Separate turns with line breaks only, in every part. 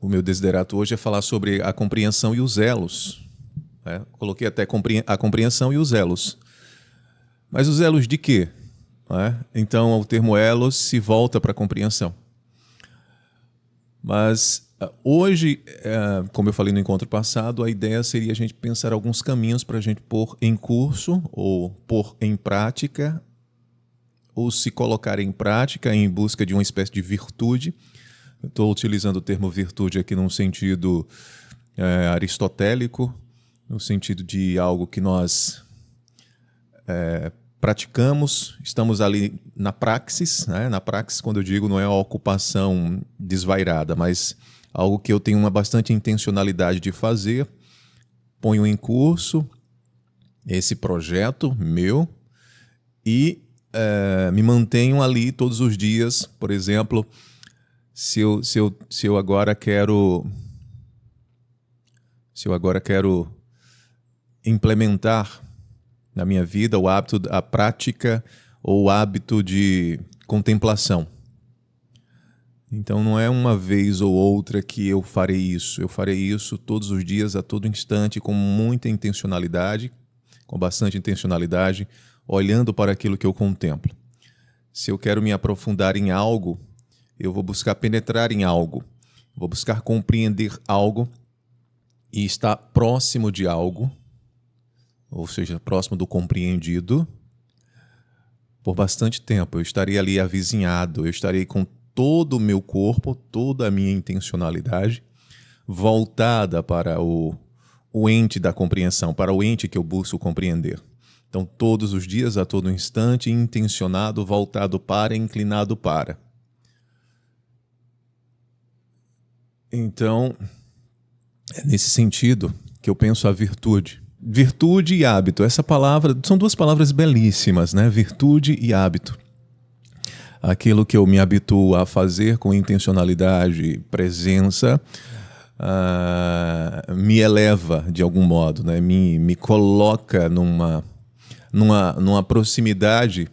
o meu desiderato hoje é falar sobre a compreensão e os elos. Né? Coloquei até a compreensão e os elos. Mas os elos de quê? Né? Então, o termo elos se volta para a compreensão. Mas hoje, como eu falei no encontro passado, a ideia seria a gente pensar alguns caminhos para a gente pôr em curso ou pôr em prática ou se colocar em prática em busca de uma espécie de virtude. Estou utilizando o termo virtude aqui num sentido aristotélico, no sentido de algo que nós praticamos, estamos ali na praxis, né? Na praxis, quando eu digo, não é uma ocupação desvairada, mas algo que eu tenho uma bastante intencionalidade de fazer, ponho em curso esse projeto meu e me mantenho ali todos os dias. Por exemplo, se eu agora quero implementar na minha vida o hábito, a prática ou o hábito de contemplação. Então não é uma vez ou outra que eu farei isso. Eu farei isso todos os dias, a todo instante, com muita intencionalidade, com bastante intencionalidade, olhando para aquilo que eu contemplo. Se eu quero me aprofundar em algo, eu vou buscar penetrar em algo, vou buscar compreender algo e estar próximo de algo, ou seja, próximo do compreendido, por bastante tempo. Eu estarei ali avizinhado, eu estarei com todo o meu corpo, toda a minha intencionalidade voltada para o ente da compreensão, para o ente que eu busco compreender. Então, todos os dias, a todo instante, intencionado, voltado para, inclinado para. Então, é nesse sentido que eu penso a virtude. Virtude e hábito. Essa palavra, são duas palavras belíssimas, né? Virtude e hábito. Aquilo que eu me habituo a fazer com intencionalidade, presença, me eleva de algum modo, né? Me coloca numa proximidade.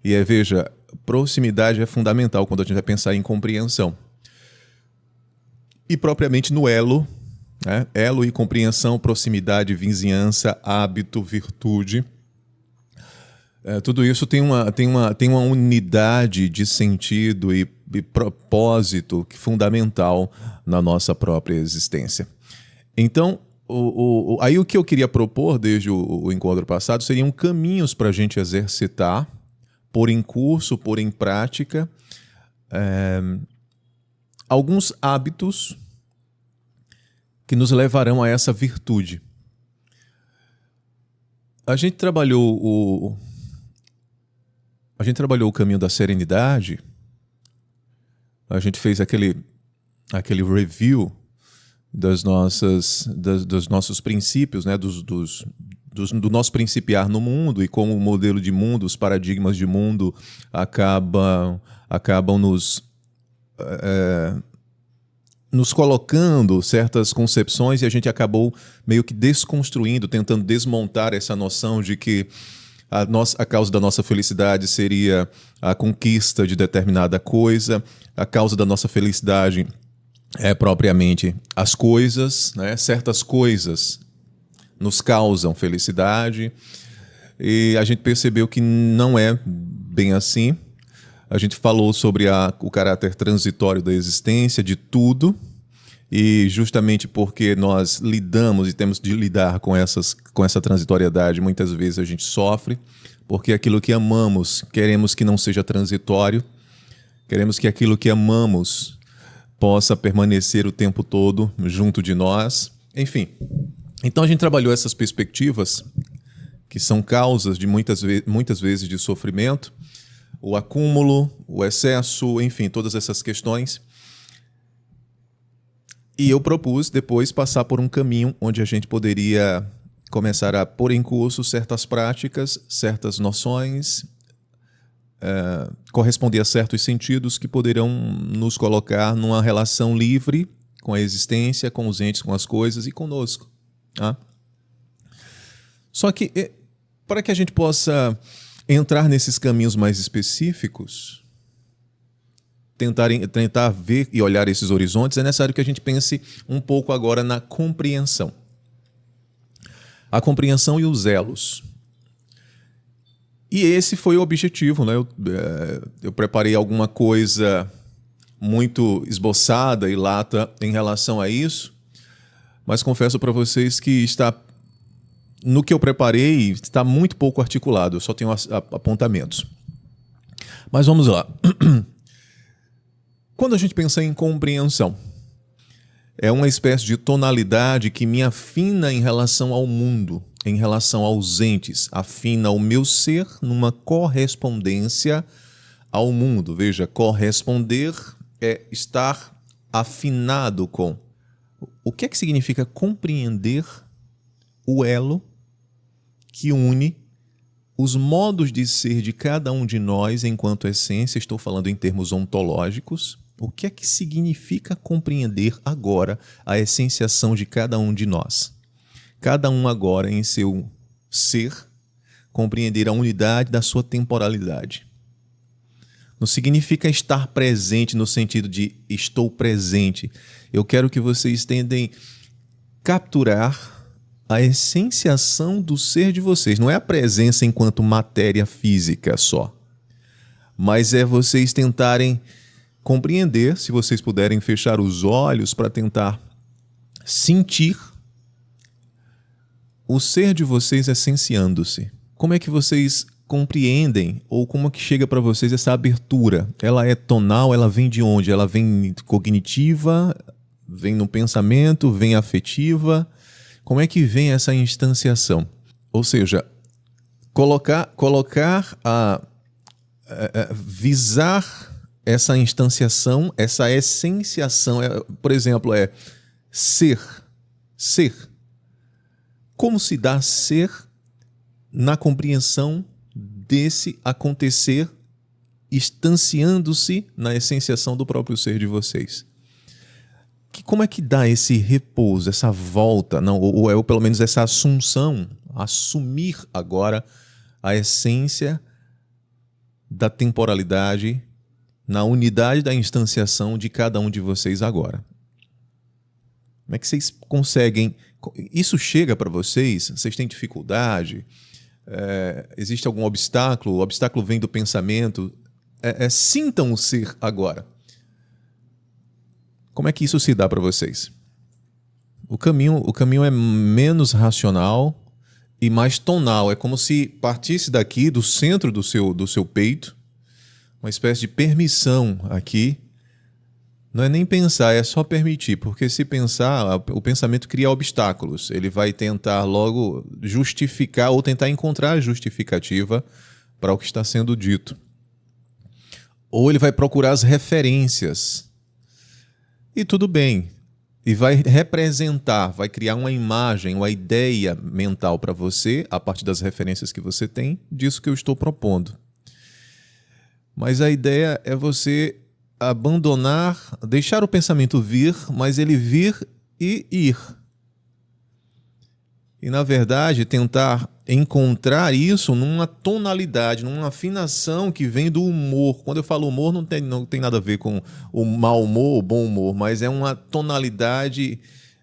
E veja, proximidade é fundamental quando a gente vai pensar em compreensão. E propriamente no elo, né? Elo e compreensão, proximidade, vizinhança, hábito, virtude. Tudo isso tem uma unidade de sentido e propósito fundamental na nossa própria existência. Então, aí o que eu queria propor desde o encontro passado seriam caminhos para a gente exercitar, pôr em curso, pôr em prática, alguns hábitos que nos levarão a essa virtude. A gente trabalhou o caminho da serenidade, a gente fez aquele review dos nossos princípios, né? Do nosso principiar no mundo e como o modelo de mundo, os paradigmas de mundo acabam nos colocando certas concepções e a gente acabou meio que desconstruindo, tentando desmontar essa noção de que a causa da nossa felicidade seria a conquista de determinada coisa, a causa da nossa felicidade é propriamente as coisas, né? Certas coisas nos causam felicidade e a gente percebeu que não é bem assim. A gente falou sobre o caráter transitório da existência, de tudo, e justamente porque nós lidamos e temos de lidar com essa transitoriedade, muitas vezes a gente sofre, porque aquilo que amamos, queremos que não seja transitório, queremos que aquilo que amamos possa permanecer o tempo todo junto de nós. Enfim, então a gente trabalhou essas perspectivas, que são causas de muitas vezes de sofrimento, o acúmulo, o excesso, enfim, todas essas questões. E eu propus depois passar por um caminho onde a gente poderia começar a pôr em curso certas práticas, certas noções, corresponder a certos sentidos que poderão nos colocar numa relação livre com a existência, com os entes, com as coisas e conosco. Tá? Só que, para que a gente possa entrar nesses caminhos mais específicos, tentar ver e olhar esses horizontes, é necessário que a gente pense um pouco agora na compreensão. A compreensão e os elos. E esse foi o objetivo, né? Eu preparei alguma coisa muito esboçada e lata em relação a isso, mas confesso para vocês que no que eu preparei está muito pouco articulado, eu só tenho apontamentos. Mas vamos lá. Quando a gente pensa em compreensão, é uma espécie de tonalidade que me afina em relação ao mundo, em relação aos entes, afina o meu ser numa correspondência ao mundo. Veja, corresponder é estar afinado com. O que é que significa compreender o elo que une os modos de ser de cada um de nós enquanto essência? Estou falando em termos ontológicos. O que é que significa compreender agora a essenciação de cada um de nós? Cada um agora em seu ser, compreender a unidade da sua temporalidade. Não significa estar presente no sentido de estou presente. Eu quero que vocês tentem capturar a essenciação do ser de vocês. Não é a presença enquanto matéria física só, mas é vocês tentarem compreender, se vocês puderem fechar os olhos para tentar sentir o ser de vocês essenciando-se. Como é que vocês compreendem ou como é que chega para vocês essa abertura? Ela é tonal, ela vem de onde? Ela vem cognitiva, vem no pensamento, vem afetiva? Como é que vem essa instanciação? Ou seja, visar essa instanciação, essa essenciação, por exemplo, é ser. Como se dá ser na compreensão desse acontecer, instanciando-se na essenciação do próprio ser de vocês? Como é que dá esse repouso, essa volta, não, ou pelo menos essa assunção, assumir agora a essência da temporalidade na unidade da instanciação de cada um de vocês agora? Como é que vocês conseguem? Isso chega para vocês? Vocês têm dificuldade? Existe algum obstáculo? O obstáculo vem do pensamento? Sintam o ser agora. Como é que isso se dá para vocês? O caminho é menos racional e mais tonal. É como se partisse daqui, do centro do seu peito, uma espécie de permissão aqui. Não é nem pensar, é só permitir, porque se pensar, o pensamento cria obstáculos. Ele vai tentar logo justificar ou tentar encontrar a justificativa para o que está sendo dito. Ou ele vai procurar as referências. E tudo bem. E vai representar, vai criar uma imagem, uma ideia mental para você, a partir das referências que você tem, disso que eu estou propondo. Mas a ideia é você abandonar, deixar o pensamento vir, mas ele vir e ir. E, na verdade, tentar encontrar isso numa tonalidade, numa afinação que vem do humor. Quando eu falo humor, não tem nada a ver com o mau humor, o bom humor, mas é uma tonalidade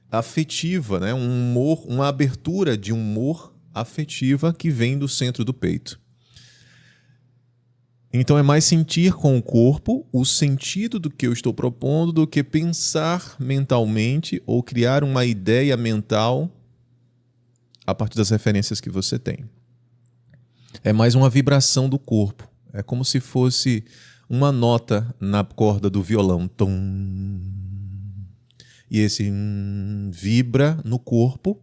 afetiva, né? Um humor, uma abertura de humor afetiva que vem do centro do peito. Então é mais sentir com o corpo o sentido do que eu estou propondo do que pensar mentalmente ou criar uma ideia mental a partir das referências que você tem. É mais uma vibração do corpo. É como se fosse uma nota na corda do violão. Tom. E esse vibra no corpo,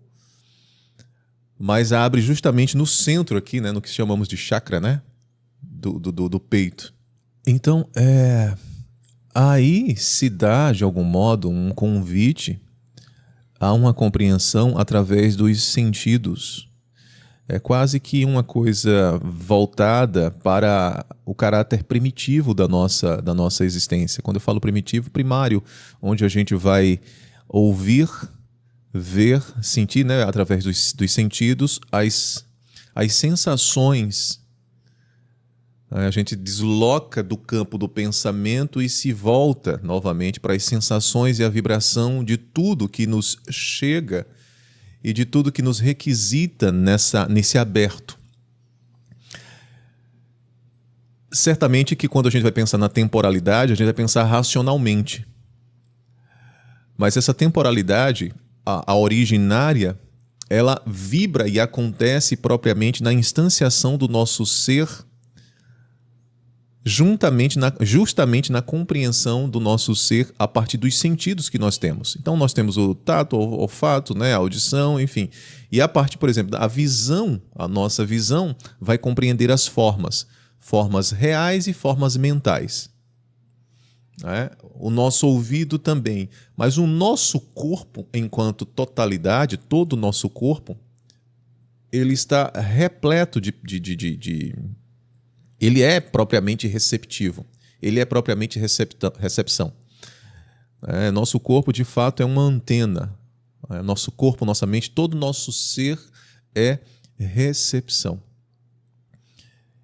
mas abre justamente no centro aqui, né, no que chamamos de chakra, né? Do peito. Então, aí se dá, de algum modo, um convite a uma compreensão através dos sentidos. É quase que uma coisa voltada para o caráter primitivo da nossa existência. Quando eu falo primitivo, primário, onde a gente vai ouvir, ver, sentir, né, através dos sentidos, as sensações A gente desloca do campo do pensamento e se volta novamente para as sensações e a vibração de tudo que nos chega e de tudo que nos requisita nesse aberto. Certamente que quando a gente vai pensar na temporalidade, a gente vai pensar racionalmente. Mas essa temporalidade, a originária, ela vibra e acontece propriamente na instanciação do nosso ser, justamente na compreensão do nosso ser a partir dos sentidos que nós temos. Então nós temos o tato, o olfato, né, a audição, enfim. E a parte, por exemplo, da visão, a nossa visão vai compreender as formas reais e formas mentais. O nosso ouvido também. Mas o nosso corpo, enquanto totalidade, todo o nosso corpo, ele está repleto ele é propriamente receptivo. Ele é propriamente recepção. Nosso corpo, de fato, é uma antena. Nosso corpo, nossa mente, todo o nosso ser é recepção.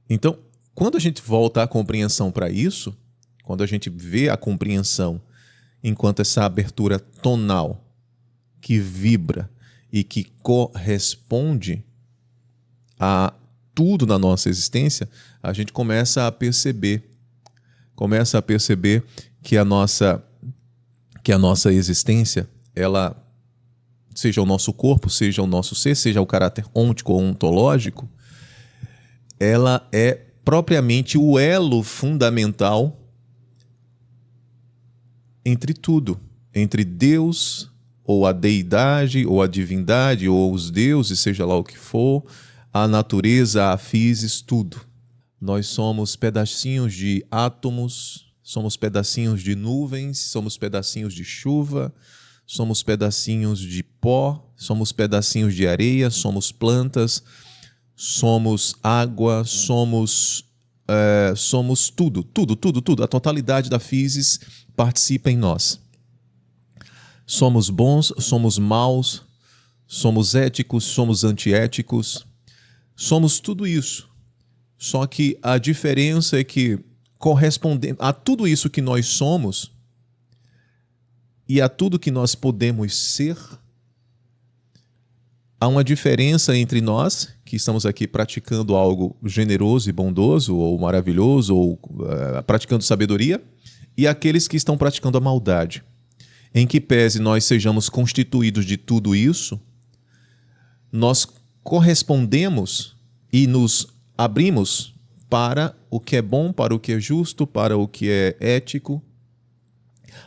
Então, quando a gente volta à compreensão para isso, quando a gente vê a compreensão enquanto essa abertura tonal que vibra e que corresponde a tudo na nossa existência, a gente começa a perceber que a nossa existência, ela, seja o nosso corpo, seja o nosso ser, seja o caráter ôntico ou ontológico, ela é propriamente o elo fundamental entre tudo, entre Deus, ou a deidade, ou a divindade, ou os deuses, seja lá o que for, a natureza, a physis, tudo. Nós somos pedacinhos de átomos, somos pedacinhos de nuvens, somos pedacinhos de chuva, somos pedacinhos de pó, somos pedacinhos de areia, somos plantas, somos água, somos tudo. A totalidade da physis participa em nós. Somos bons, somos maus, somos éticos, somos antiéticos, somos tudo isso. Só que a diferença é que, correspondendo a tudo isso que nós somos e a tudo que nós podemos ser, há uma diferença entre nós, que estamos aqui praticando algo generoso e bondoso, ou maravilhoso, ou praticando sabedoria, e aqueles que estão praticando a maldade. Em que pese nós sejamos constituídos de tudo isso, nós correspondemos e nos abrimos para o que é bom, para o que é justo, para o que é ético.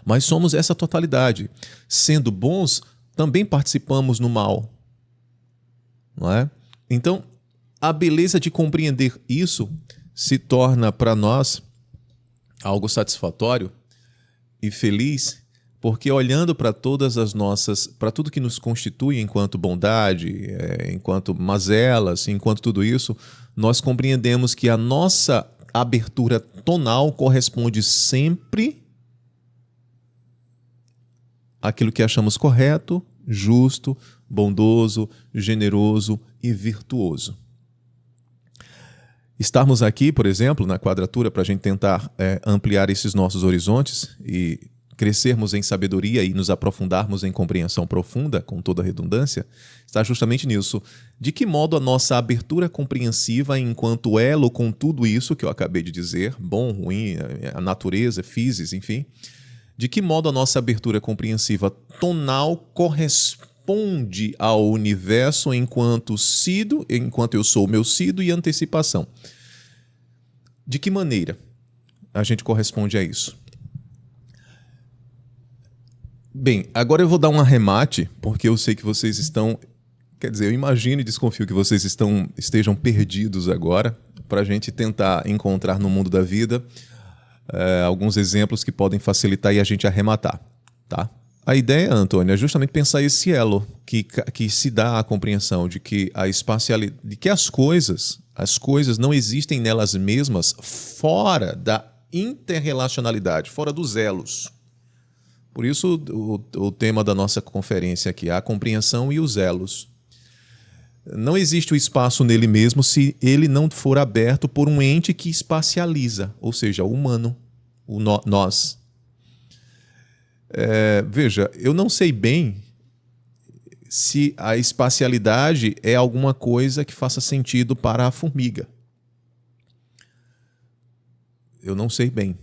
Mas somos essa totalidade. Sendo bons, também participamos no mal. Não é? Então, a beleza de compreender isso se torna para nós algo satisfatório e feliz, porque olhando para para tudo que nos constitui enquanto bondade, enquanto mazelas, enquanto tudo isso, nós compreendemos que a nossa abertura tonal corresponde sempre àquilo que achamos correto, justo, bondoso, generoso e virtuoso. Estarmos aqui, por exemplo, na quadratura, para a gente tentar ampliar esses nossos horizontes e crescermos em sabedoria e nos aprofundarmos em compreensão profunda, com toda a redundância, está justamente nisso. De que modo a nossa abertura compreensiva enquanto elo com tudo isso que eu acabei de dizer, bom, ruim, a natureza, physis, enfim, de que modo a nossa abertura compreensiva tonal corresponde ao universo enquanto sido, enquanto eu sou o meu sido e antecipação. De que maneira a gente corresponde a isso? Bem, agora eu vou dar um arremate, porque eu sei que vocês estão... Quer dizer, eu imagino e desconfio que vocês estejam perdidos agora, para a gente tentar encontrar no mundo da vida alguns exemplos que podem facilitar e a gente arrematar, tá? A ideia, Antônio, é justamente pensar esse elo que se dá à compreensão de que a espacialidade, de que as coisas não existem nelas mesmas fora da interrelacionalidade, fora dos elos. Por isso o tema da nossa conferência aqui é a compreensão e os elos. Não existe o espaço nele mesmo se ele não for aberto por um ente que espacializa, ou seja, o humano, nós. Veja, eu não sei bem se a espacialidade é alguma coisa que faça sentido para a formiga. Eu não sei bem.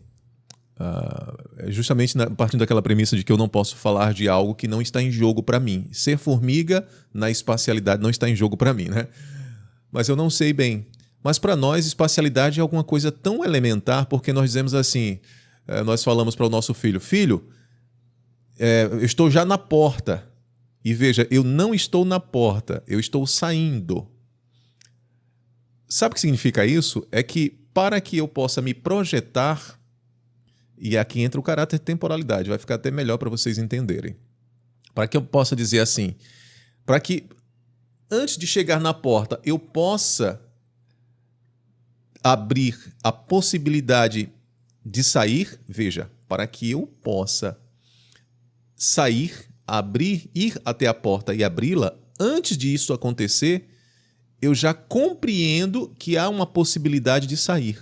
Justamente partindo daquela premissa de que eu não posso falar de algo que não está em jogo para mim. Ser formiga na espacialidade não está em jogo para mim, né? Mas eu não sei bem. Mas para nós, espacialidade é alguma coisa tão elementar, porque nós dizemos assim, nós falamos para o nosso filho, filho, eu estou já na porta. E veja, eu não estou na porta, eu estou saindo. Sabe o que significa isso? É que para que eu possa me projetar, e aqui entra o caráter de temporalidade, vai ficar até melhor para vocês entenderem. Para que eu possa dizer assim, para que antes de chegar na porta eu possa abrir a possibilidade de sair, veja, para que eu possa sair, abrir, ir até a porta e abri-la, antes de isso acontecer, eu já compreendo que há uma possibilidade de sair.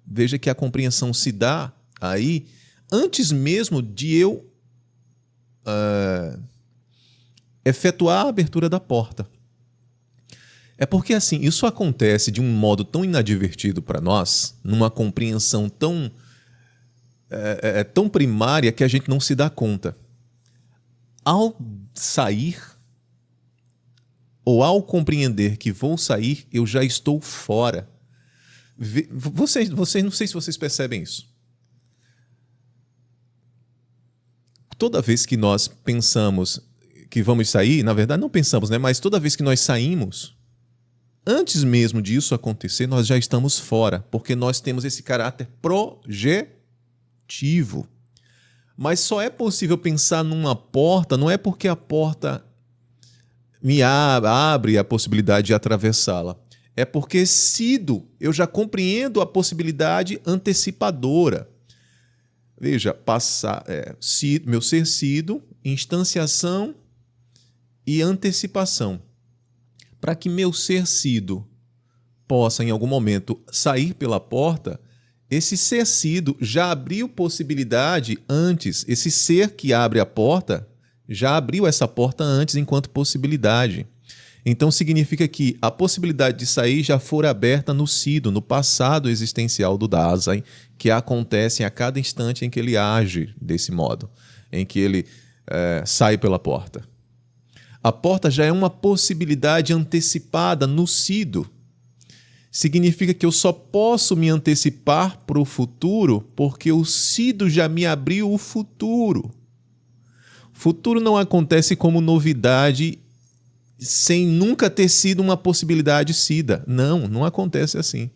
Veja que a compreensão se dá aí antes mesmo de eu efetuar a abertura da porta. É porque assim, isso acontece de um modo tão inadvertido para nós, numa compreensão tão primária que a gente não se dá conta. Ao sair, ou ao compreender que vou sair, eu já estou fora. Vocês, não sei se vocês percebem isso. Toda vez que nós pensamos que vamos sair, na verdade não pensamos, né? Mas toda vez que nós saímos, antes mesmo disso acontecer, nós já estamos fora, porque nós temos esse caráter projetivo. Mas só é possível pensar numa porta, não é porque a porta me abre a possibilidade de atravessá-la. É porque eu já compreendo a possibilidade antecipadora. Veja, meu ser sido, instanciação e antecipação. Para que meu ser sido possa, em algum momento, sair pela porta, esse ser sido já abriu possibilidade antes. Esse ser que abre a porta já abriu essa porta antes enquanto possibilidade. Então significa que a possibilidade de sair já foi aberta no sido, no passado existencial do Dasein, que acontece a cada instante em que ele age desse modo, em que ele sai pela porta. A porta já é uma possibilidade antecipada no sido. Significa que eu só posso me antecipar para o futuro porque o sido já me abriu o futuro. Futuro não acontece como novidade sem nunca ter sido uma possibilidade sida. Não acontece assim.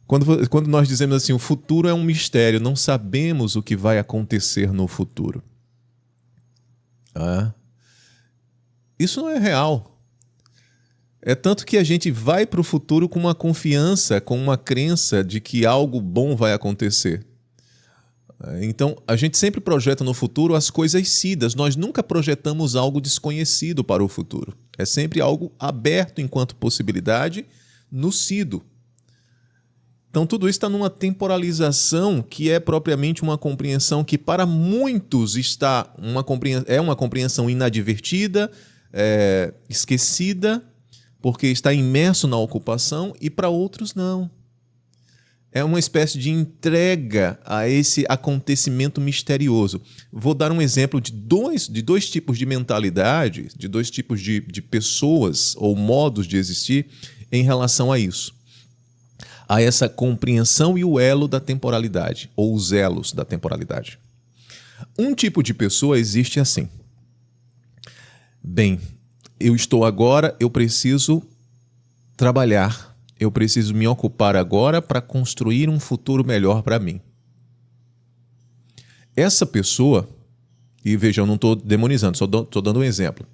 Quando nós dizemos assim, o futuro é um mistério, não sabemos o que vai acontecer no futuro. Isso não é real. É tanto que a gente vai para o futuro com uma confiança, com uma crença de que algo bom vai acontecer. Então, a gente sempre projeta no futuro as coisas sidas. Nós nunca projetamos algo desconhecido para o futuro. É sempre algo aberto enquanto possibilidade no sido. Então, tudo isso está numa temporalização que é propriamente uma compreensão que para muitos é uma compreensão inadvertida, esquecida, porque está imerso na ocupação, e para outros não. É uma espécie de entrega a esse acontecimento misterioso. Vou dar um exemplo de dois tipos de mentalidade, de dois tipos de pessoas ou modos de existir em relação a isso. A essa compreensão e o elo da temporalidade, ou os elos da temporalidade. Um tipo de pessoa existe assim. Bem, eu estou agora, eu preciso trabalhar. Eu preciso me ocupar agora para construir um futuro melhor para mim. Essa pessoa, e veja, eu não estou demonizando, só estou dando um exemplo.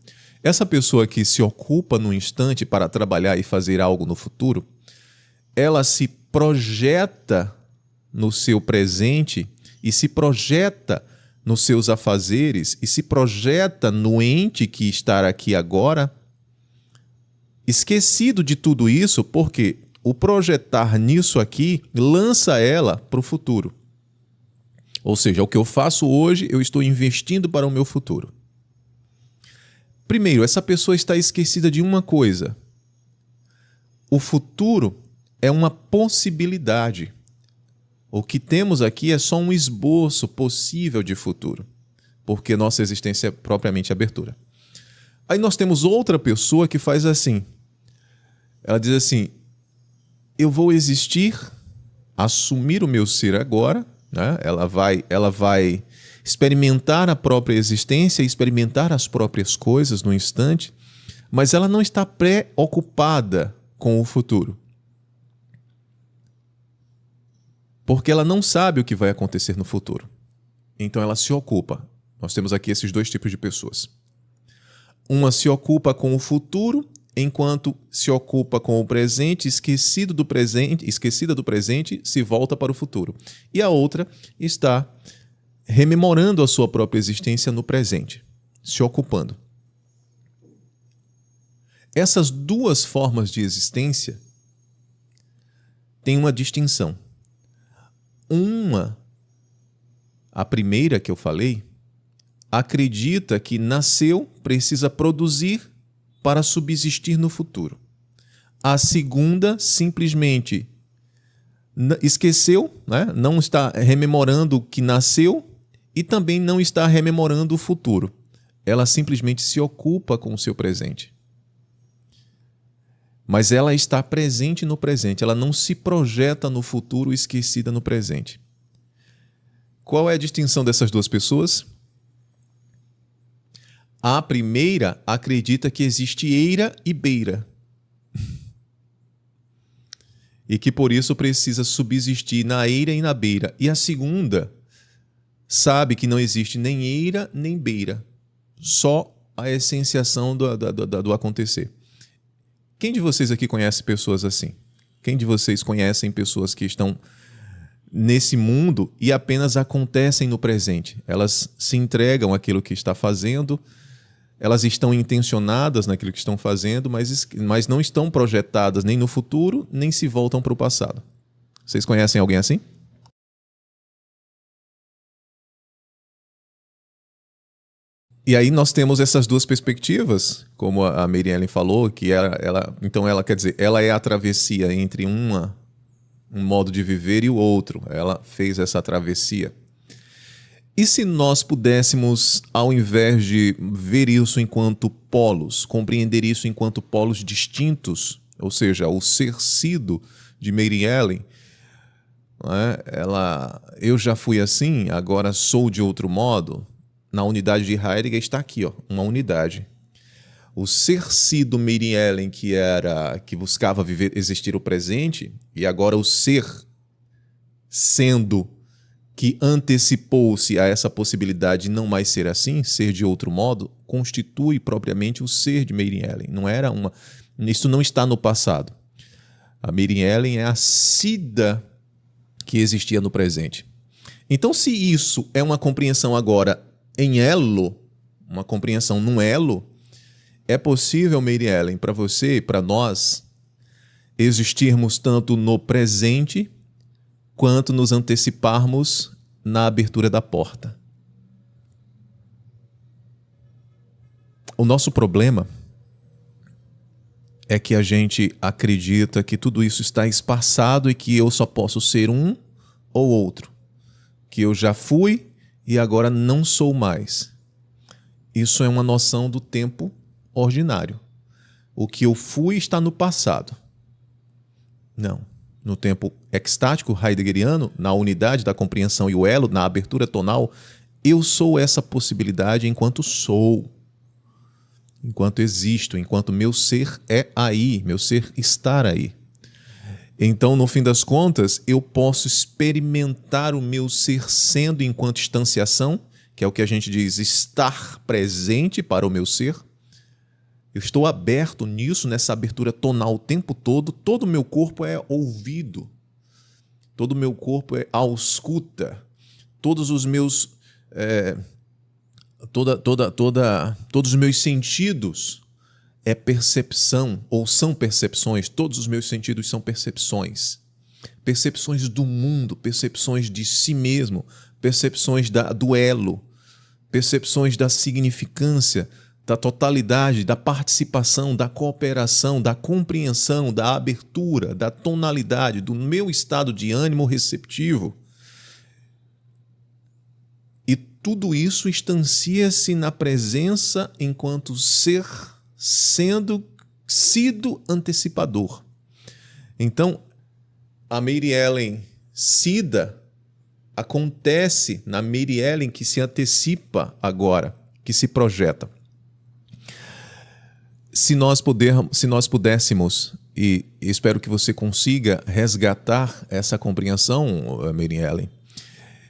Essa pessoa que se ocupa num instante para trabalhar e fazer algo no futuro, ela se projeta no seu presente e se projeta nos seus afazeres e se projeta no ente que está aqui agora Esquecido de tudo isso, porque o projetar nisso aqui lança ela para o futuro. Ou seja, o que eu faço hoje, eu estou investindo para o meu futuro. Primeiro, essa pessoa está esquecida de uma coisa. O futuro é uma possibilidade. O que temos aqui é só um esboço possível de futuro, porque nossa existência é propriamente abertura. Aí nós temos outra pessoa que faz assim. Ela diz assim, eu vou existir, assumir o meu ser agora, né? Ela vai experimentar a própria existência, experimentar as próprias coisas no instante, mas ela não está preocupada com o futuro. Porque ela não sabe o que vai acontecer no futuro. Então ela se ocupa. Nós temos aqui esses dois tipos de pessoas. Uma se ocupa com o futuro, enquanto se ocupa com o presente, esquecida do presente, se volta para o futuro. E a outra está rememorando a sua própria existência no presente, se ocupando. Essas duas formas de existência têm uma distinção. A primeira que eu falei, acredita que nasceu, precisa produzir para subsistir no futuro. A segunda simplesmente esqueceu, né? Não está rememorando que nasceu e também não está rememorando o futuro. Ela simplesmente se ocupa com o seu presente. Mas ela está presente no presente, ela não se projeta no futuro esquecida no presente. Qual é a distinção dessas duas pessoas? A primeira acredita que existe eira e beira. E que por isso precisa subsistir na eira e na beira. E a segunda sabe que não existe nem eira nem beira. Só a essenciação do acontecer. Quem de vocês aqui conhece pessoas assim? Quem de vocês conhecem pessoas que estão nesse mundo e apenas acontecem no presente? Elas se entregam àquilo que está fazendo, elas estão intencionadas naquilo que estão fazendo, mas não estão projetadas nem no futuro, nem se voltam para o passado. Vocês conhecem alguém assim? E aí nós temos essas duas perspectivas, como a Mary Ellen falou, que então ela quer dizer, ela é a travessia entre um modo de viver e o outro. Ela fez essa travessia. E se nós pudéssemos, ao invés de ver isso enquanto polos, compreender isso enquanto polos distintos, ou seja, o ser sido de Mary Ellen, né? Eu já fui assim, agora sou de outro modo. Na unidade de Heidegger está aqui, ó, uma unidade. O ser sido Mary Ellen, que buscava existir o presente, e agora o ser sendo que antecipou-se a essa possibilidade de não mais ser assim, ser de outro modo, constitui propriamente o ser de Mary Ellen. Isso não está no passado. A Mary Ellen é a Cida que existia no presente. Então, se isso é uma compreensão agora em elo, uma compreensão num elo, é possível, Mary Ellen, para você e para nós, existirmos tanto no presente quanto nos anteciparmos na abertura da porta. O nosso problema é que a gente acredita que tudo isso está espaçado e que eu só posso ser um ou outro, que eu já fui e agora não sou mais. Isso é uma noção do tempo ordinário. O que eu fui está no passado. Não. No tempo extático heideggeriano, na unidade da compreensão e o elo, na abertura tonal, eu sou essa possibilidade enquanto sou, enquanto existo, enquanto meu ser é aí, meu ser estar aí. Então, no fim das contas, eu posso experimentar o meu ser sendo enquanto instanciação, que é o que a gente diz estar presente para o meu ser. Eu estou aberto nisso, nessa abertura tonal o tempo todo o meu corpo é ouvido, todo o meu corpo é ausculta, todos os meus todos os meus sentidos é percepção, ou são percepções, todos os meus sentidos são percepções. Percepções do mundo, percepções de si mesmo, percepções do elo, percepções da significância, da totalidade, da participação, da cooperação, da compreensão, da abertura, da tonalidade, do meu estado de ânimo receptivo. E tudo isso instancia-se na presença enquanto ser, sendo sido antecipador. Então, a Mary Ellen Sida acontece na Mary Ellen que se antecipa agora, que se projeta. Se nós pudéssemos, e espero que você consiga resgatar essa compreensão, Mary Ellen,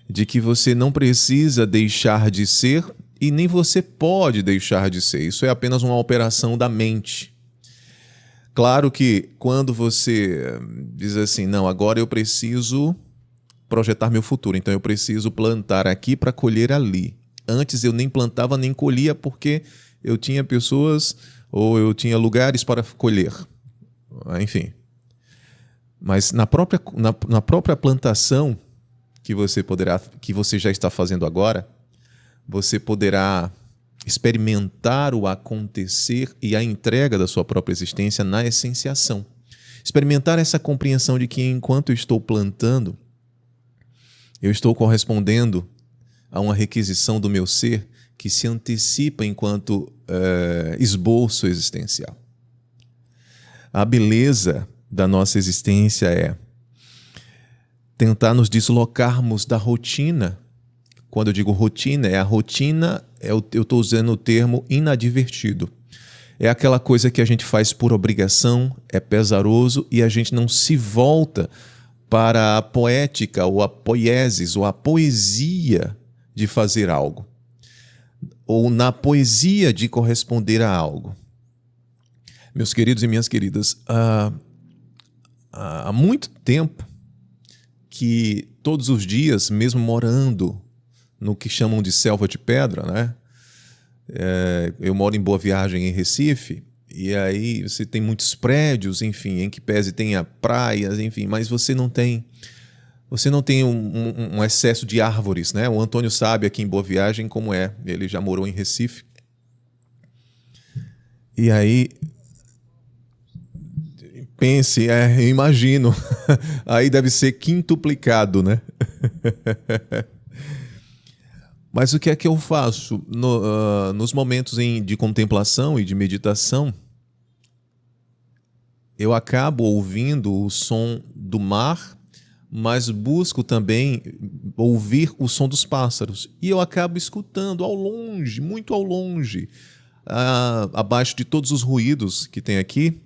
de que você não precisa deixar de ser e nem você pode deixar de ser. Isso é apenas uma operação da mente. Claro que quando você diz assim, não, agora eu preciso projetar meu futuro, então eu preciso plantar aqui para colher ali. Antes eu nem plantava nem colhia porque eu tinha pessoas ou eu tinha lugares para colher. Enfim. Mas na própria plantação que você já está fazendo agora, você poderá experimentar o acontecer e a entrega da sua própria existência na essenciação. Experimentar essa compreensão de que enquanto eu estou plantando, eu estou correspondendo a uma requisição do meu ser que se antecipa enquanto esboço existencial. A beleza da nossa existência é tentar nos deslocarmos da rotina. Quando eu digo rotina, eu estou usando o termo inadvertido. É aquela coisa que a gente faz por obrigação, é pesaroso e a gente não se volta para a poética ou a poiesis ou a poesia de fazer algo. Ou na poesia de corresponder a algo. Meus queridos e minhas queridas, há muito tempo que todos os dias, mesmo morando no que chamam de selva de pedra, né? Eu moro em Boa Viagem, em Recife, e aí você tem muitos prédios, enfim, em que pese tenha praias, enfim, mas você não tem um excesso de árvores, né? O Antônio sabe aqui em Boa Viagem como é, ele já morou em Recife. E aí, pense, eu imagino, aí deve ser quintuplicado, né? Mas o que é que eu faço? Nos momentos de contemplação e de meditação, eu acabo ouvindo o som do mar, mas busco também ouvir o som dos pássaros. E eu acabo escutando ao longe, muito ao longe, abaixo de todos os ruídos que tem aqui,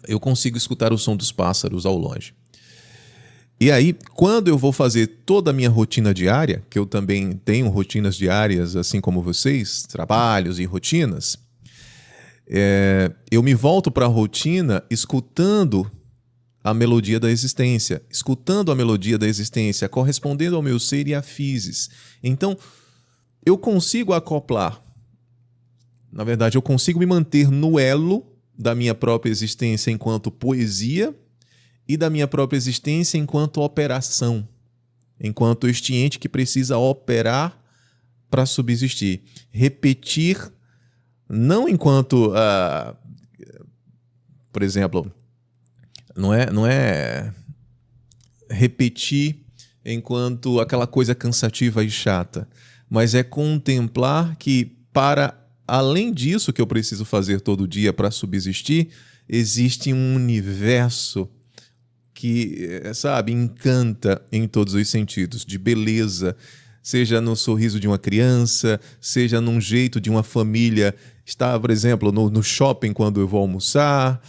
eu consigo escutar o som dos pássaros ao longe. E aí, quando eu vou fazer toda a minha rotina diária, que eu também tenho rotinas diárias, assim como vocês, trabalhos e rotinas, eu me volto para a rotina escutando a melodia da existência, correspondendo ao meu ser e à physis. Então, eu consigo acoplar, na verdade, eu consigo me manter no elo da minha própria existência enquanto poesia e da minha própria existência enquanto operação, enquanto este ente que precisa operar para subsistir. Repetir, não enquanto, por exemplo, não é repetir enquanto aquela coisa cansativa e chata, mas é contemplar que, para além disso que eu preciso fazer todo dia para subsistir, existe um universo que, encanta em todos os sentidos, de beleza, seja no sorriso de uma criança, seja num jeito de uma família estar, por exemplo, no shopping quando eu vou almoçar,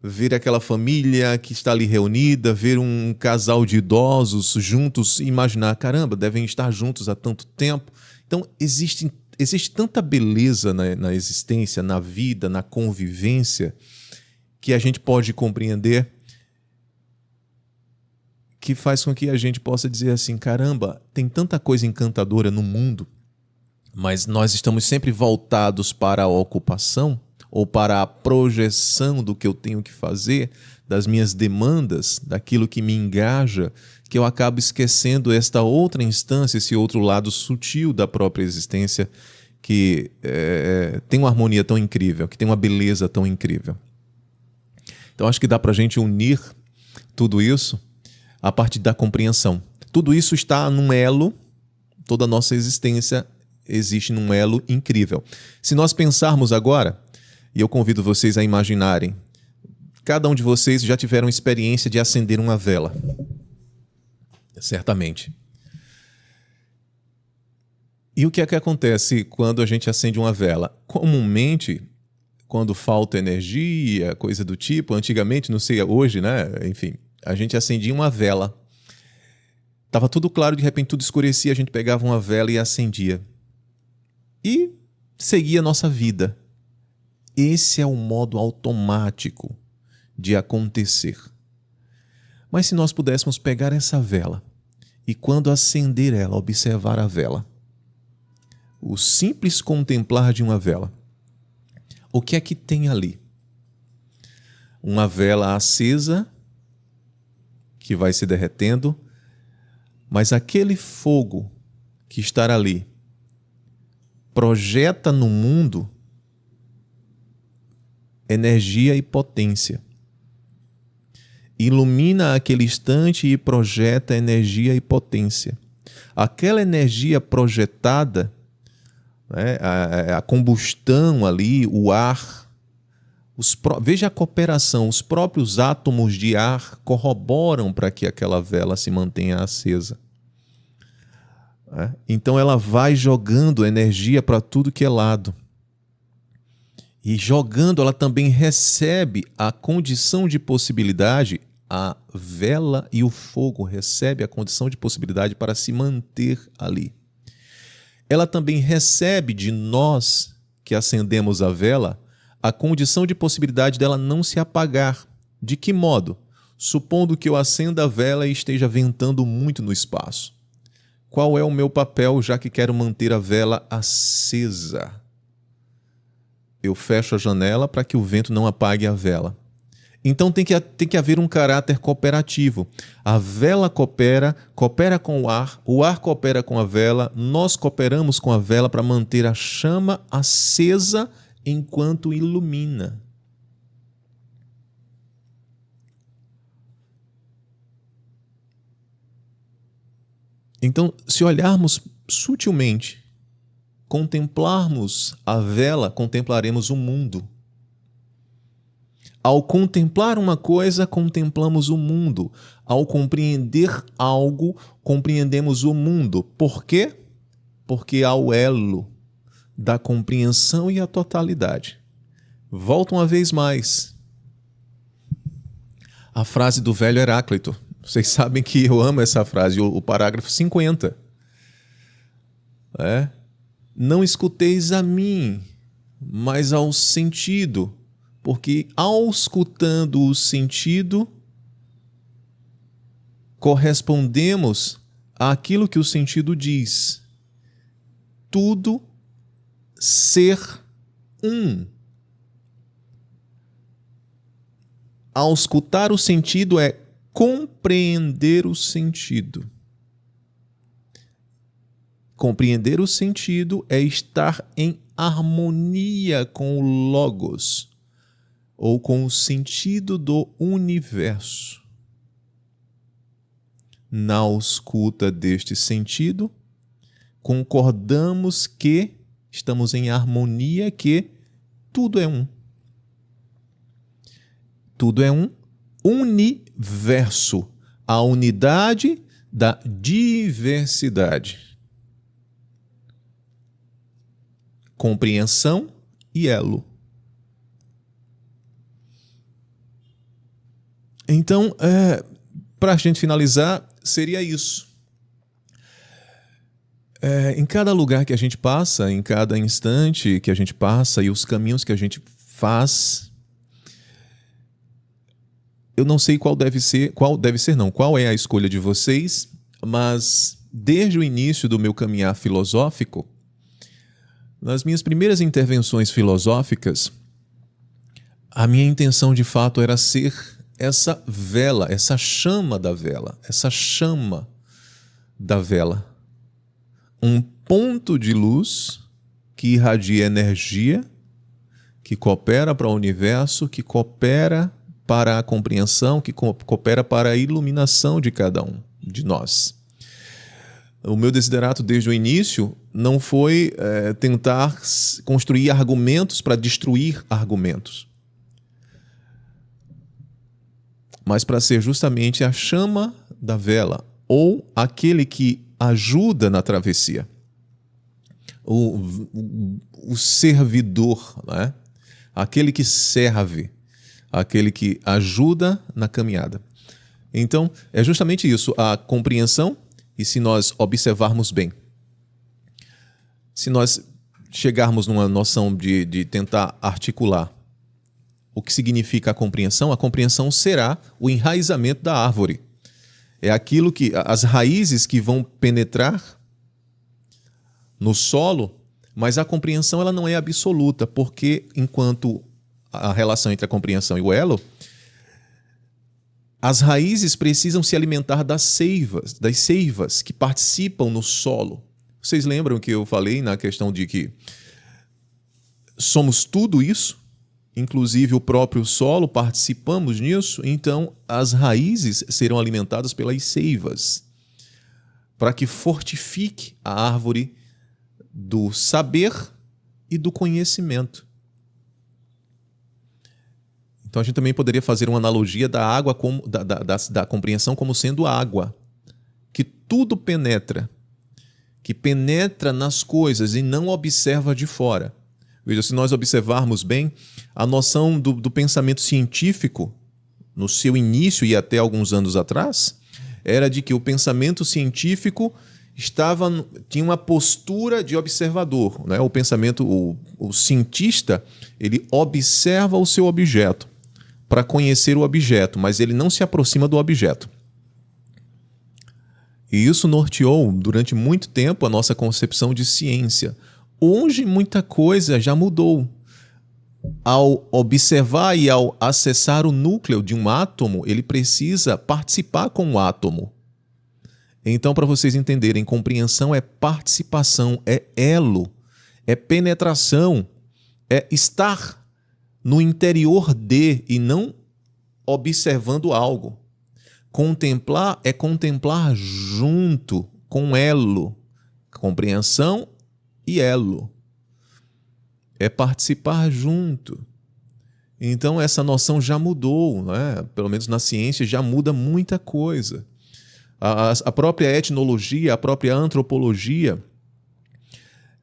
ver aquela família que está ali reunida, ver um casal de idosos juntos e imaginar, caramba, devem estar juntos há tanto tempo. Então, existe tanta beleza na existência, na vida, na convivência, que a gente pode compreender, que faz com que a gente possa dizer assim, caramba, tem tanta coisa encantadora no mundo, mas nós estamos sempre voltados para a ocupação, ou para a projeção do que eu tenho que fazer, das minhas demandas, daquilo que me engaja, que eu acabo esquecendo esta outra instância, esse outro lado sutil da própria existência, que tem uma harmonia tão incrível, que tem uma beleza tão incrível. Então acho que dá para a gente unir tudo isso a partir da compreensão. Tudo isso está num elo, toda a nossa existência existe num elo incrível. Se nós pensarmos agora, e eu convido vocês a imaginarem, cada um de vocês já tiveram experiência de acender uma vela. Certamente. E o que é que acontece quando a gente acende uma vela? Comumente, quando falta energia, coisa do tipo, antigamente, não sei hoje, né? Enfim, a gente acendia uma vela. Tava tudo claro, de repente tudo escurecia, a gente pegava uma vela e acendia. E seguia a nossa vida. Esse é o modo automático de acontecer. Mas se nós pudéssemos pegar essa vela e, quando acender ela, observar a vela, o simples contemplar de uma vela, o que é que tem ali? Uma vela acesa que vai se derretendo, mas aquele fogo que está ali projeta no mundo energia e potência. Ilumina aquele instante e projeta energia e potência. Aquela energia projetada, né, a combustão ali, o ar, veja a cooperação, os próprios átomos de ar corroboram para que aquela vela se mantenha acesa. Então ela vai jogando energia para tudo que é lado. E jogando, ela também recebe a condição de possibilidade, a vela e o fogo recebem a condição de possibilidade para se manter ali. Ela também recebe de nós, que acendemos a vela, a condição de possibilidade dela não se apagar. De que modo? Supondo que eu acenda a vela e esteja ventando muito no espaço. Qual é o meu papel, já que quero manter a vela acesa? Eu fecho a janela para que o vento não apague a vela. Então tem que haver um caráter cooperativo. A vela coopera com o ar coopera com a vela, nós cooperamos com a vela para manter a chama acesa enquanto ilumina. Então, se olharmos sutilmente, contemplarmos a vela, contemplaremos o mundo. Ao contemplar uma coisa, contemplamos o mundo. Ao compreender algo, compreendemos o mundo. Por quê? Porque há o elo da compreensão e a totalidade. Volto uma vez mais. A frase do velho Heráclito. Vocês sabem que eu amo essa frase, o parágrafo 50. Não escuteis a mim, mas ao sentido, porque ao escutando o sentido, correspondemos àquilo que o sentido diz. Tudo ser um. Ao escutar o sentido é compreender o sentido. Compreender o sentido é estar em harmonia com o Logos, ou com o sentido do universo. Na escuta deste sentido, concordamos que estamos em harmonia, que tudo é um. Tudo é um universo, a unidade da diversidade. Compreensão e elo. Então, para a gente finalizar, seria isso. Em cada lugar que a gente passa, em cada instante que a gente passa e os caminhos que a gente faz, eu não sei qual é a escolha de vocês, mas desde o início do meu caminhar filosófico, nas minhas primeiras intervenções filosóficas, A minha intenção de fato era ser essa vela, essa chama da vela, essa chama da vela. Um ponto de luz que irradia energia, que coopera para o universo, que coopera para a compreensão, que coopera para a iluminação de cada um de nós. O meu desiderato desde o início não foi tentar construir argumentos para destruir argumentos, mas para ser justamente a chama da vela, ou aquele que ajuda na travessia, o servidor, né? Aquele que serve, aquele que ajuda na caminhada. Então, é justamente isso, a compreensão, e se nós observarmos bem, se nós chegarmos numa noção de tentar articular o que significa a compreensão será o enraizamento da árvore. É aquilo que, as raízes que vão penetrar no solo, mas a compreensão ela não é absoluta, porque enquanto a relação entre a compreensão e o elo, as raízes precisam se alimentar das seivas que participam no solo. Vocês lembram que eu falei na questão de que somos tudo isso? Inclusive o próprio solo, participamos nisso, então as raízes serão alimentadas pelas seivas, para que fortifique a árvore do saber e do conhecimento. Então a gente também poderia fazer uma analogia da água, da compreensão como sendo água, que tudo penetra, que penetra nas coisas e não observa de fora. Veja, se nós observarmos bem, a noção do pensamento científico, no seu início e até alguns anos atrás, era de que o pensamento científico tinha uma postura de observador, né? O cientista, ele observa o seu objeto para conhecer o objeto, mas ele não se aproxima do objeto. E isso norteou durante muito tempo a nossa concepção de ciência. Hoje muita coisa já mudou. Ao observar e ao acessar o núcleo de um átomo, ele precisa participar com o átomo. Então, para vocês entenderem, compreensão é participação, é elo, é penetração, é estar no interior de e não observando algo. Contemplar é contemplar junto, com elo. Compreensão e elo. É participar junto. Então essa noção já mudou, né? Pelo menos na ciência já muda muita coisa. A própria etnologia, a própria antropologia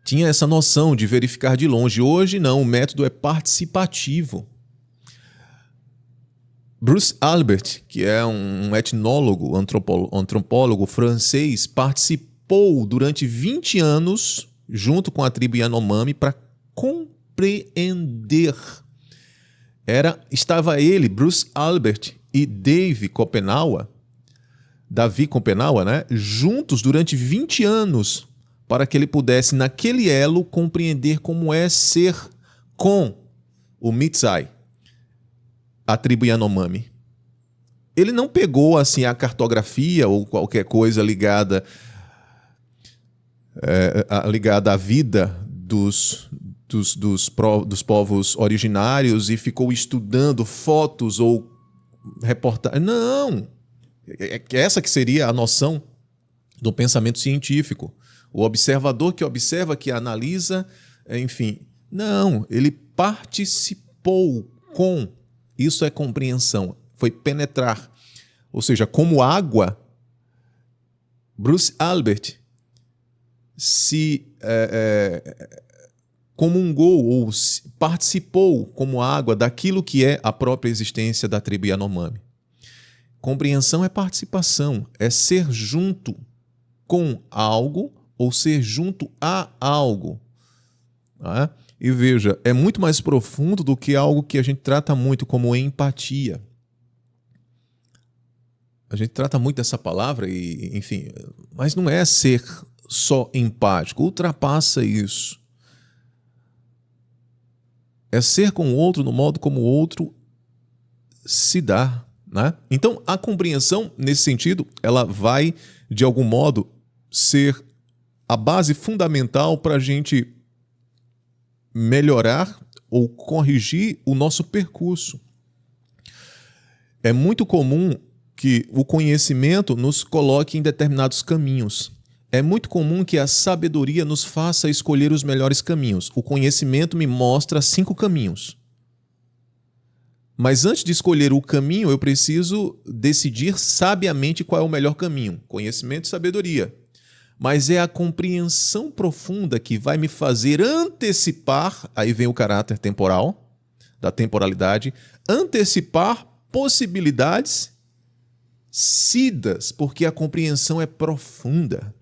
tinha essa noção de verificar de longe. Hoje não, o método é participativo. Bruce Albert, que é um etnólogo, antropólogo francês, participou durante 20 anos junto com a tribo Yanomami para compreender. Estava ele, Bruce Albert e Davi Kopenawa, né, juntos durante 20 anos para que ele pudesse, naquele elo, compreender como é ser com o Mitsai, a tribo Yanomami. Ele não pegou assim a cartografia ou qualquer coisa ligada à vida dos povos originários e ficou estudando fotos ou reportagens. Não! Essa que seria a noção do pensamento científico. O observador que observa, que analisa, enfim. Não, ele participou com. Isso é compreensão, foi penetrar. Ou seja, como água, Bruce Albert se comungou ou participou como água daquilo que é a própria existência da tribo Yanomami. Compreensão é participação, é ser junto com algo ou ser junto a algo. Tá? E veja, é muito mais profundo do que algo que a gente trata muito como empatia. A gente trata muito dessa palavra, e, enfim, mas não é ser só empático, ultrapassa isso. É ser com o outro no modo como o outro se dá, né? Então, a compreensão, nesse sentido, ela vai, de algum modo, ser a base fundamental para a gente melhorar ou corrigir o nosso percurso. É muito comum que o conhecimento nos coloque em determinados caminhos. É muito comum que a sabedoria nos faça escolher os melhores caminhos. O conhecimento me mostra 5 caminhos. Mas antes de escolher o caminho, eu preciso decidir sabiamente qual é o melhor caminho. Conhecimento e sabedoria. Mas é a compreensão profunda que vai me fazer antecipar, aí vem o caráter temporal, da temporalidade, antecipar possibilidades sidas, porque a compreensão é profunda.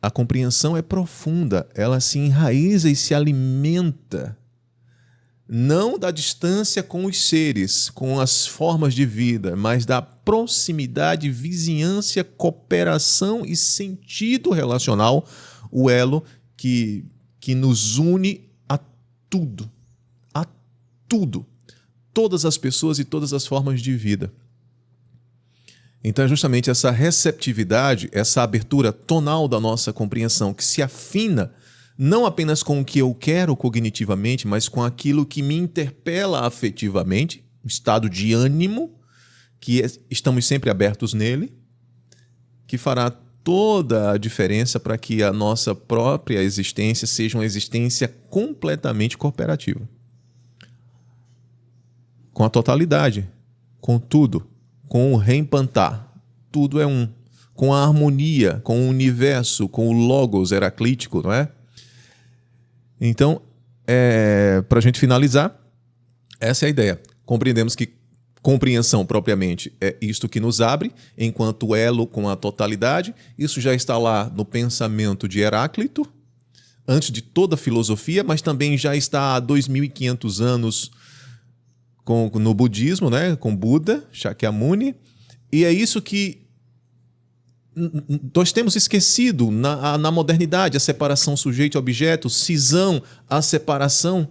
A compreensão é profunda, ela se enraiza e se alimenta, não da distância com os seres, com as formas de vida, mas da proximidade, vizinhança, cooperação e sentido relacional, o elo que nos une a tudo, todas as pessoas e todas as formas de vida. Então é justamente essa receptividade, essa abertura tonal da nossa compreensão que se afina não apenas com o que eu quero cognitivamente, mas com aquilo que me interpela afetivamente, um estado de ânimo, estamos sempre abertos nele, que fará toda a diferença para que a nossa própria existência seja uma existência completamente cooperativa. Com a totalidade, com tudo, com o reimpantar, tudo é um. Com a harmonia, com o universo, com o logos heraclítico, não é? Então, para a gente finalizar, essa é a ideia. Compreendemos que compreensão propriamente é isto que nos abre, enquanto elo com a totalidade. Isso já está lá no pensamento de Heráclito, antes de toda a filosofia, mas também já está há 2.500 anos no budismo, né? Com Buda, Shakyamuni. E é isso que nós temos esquecido na modernidade, a separação sujeito-objeto, cisão, a separação,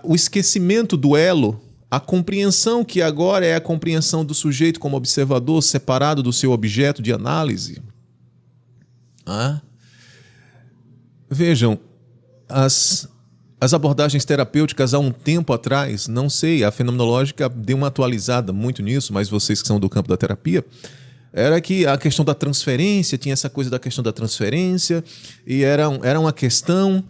o esquecimento do elo, a compreensão que agora é a compreensão do sujeito como observador separado do seu objeto de análise. Vejam, as abordagens terapêuticas há um tempo atrás, não sei, a fenomenológica deu uma atualizada muito nisso, mas vocês que são do campo da terapia, era que a questão da transferência, tinha essa coisa da questão da transferência, e era uma questão,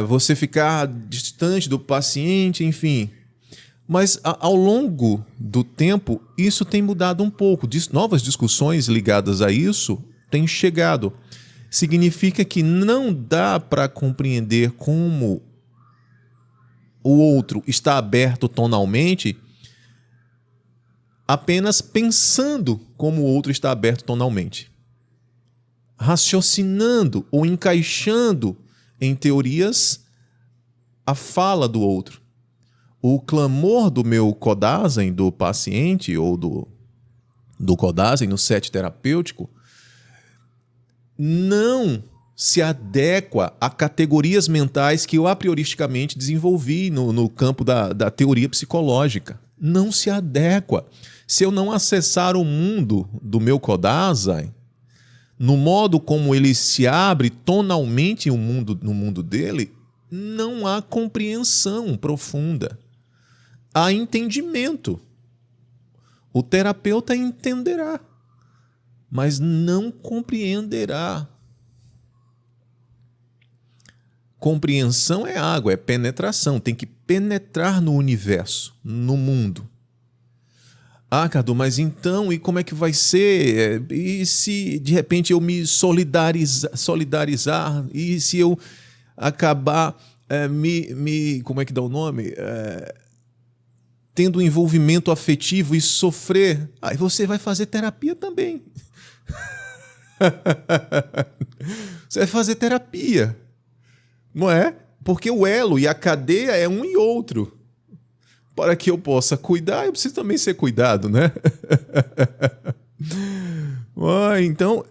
você ficar distante do paciente, enfim. Mas ao longo do tempo, isso tem mudado um pouco. Novas discussões ligadas a isso têm chegado. Significa que não dá para compreender como o outro está aberto tonalmente apenas pensando como o outro está aberto tonalmente. Raciocinando ou encaixando em teorias a fala do outro. O clamor do meu Kodazen, do paciente, ou do Kodazen no set terapêutico, não se adequa a categorias mentais que eu a prioristicamente desenvolvi no campo da teoria psicológica. Não se adequa. Se eu não acessar o mundo do meu Kodazen, no modo como ele se abre tonalmente no mundo dele, não há compreensão profunda. Há entendimento. O terapeuta entenderá, mas não compreenderá. Compreensão é água, é penetração. Tem que penetrar no universo, no mundo. Cadu, mas então, e como é que vai ser? E se de repente eu me solidarizar? E se eu acabar como é que dá o nome? Tendo um envolvimento afetivo e sofrer? Aí você vai fazer terapia também. Você vai fazer terapia. Não é? Porque o elo e a cadeia é um e outro. Para que eu possa cuidar, eu preciso também ser cuidado, né? Então,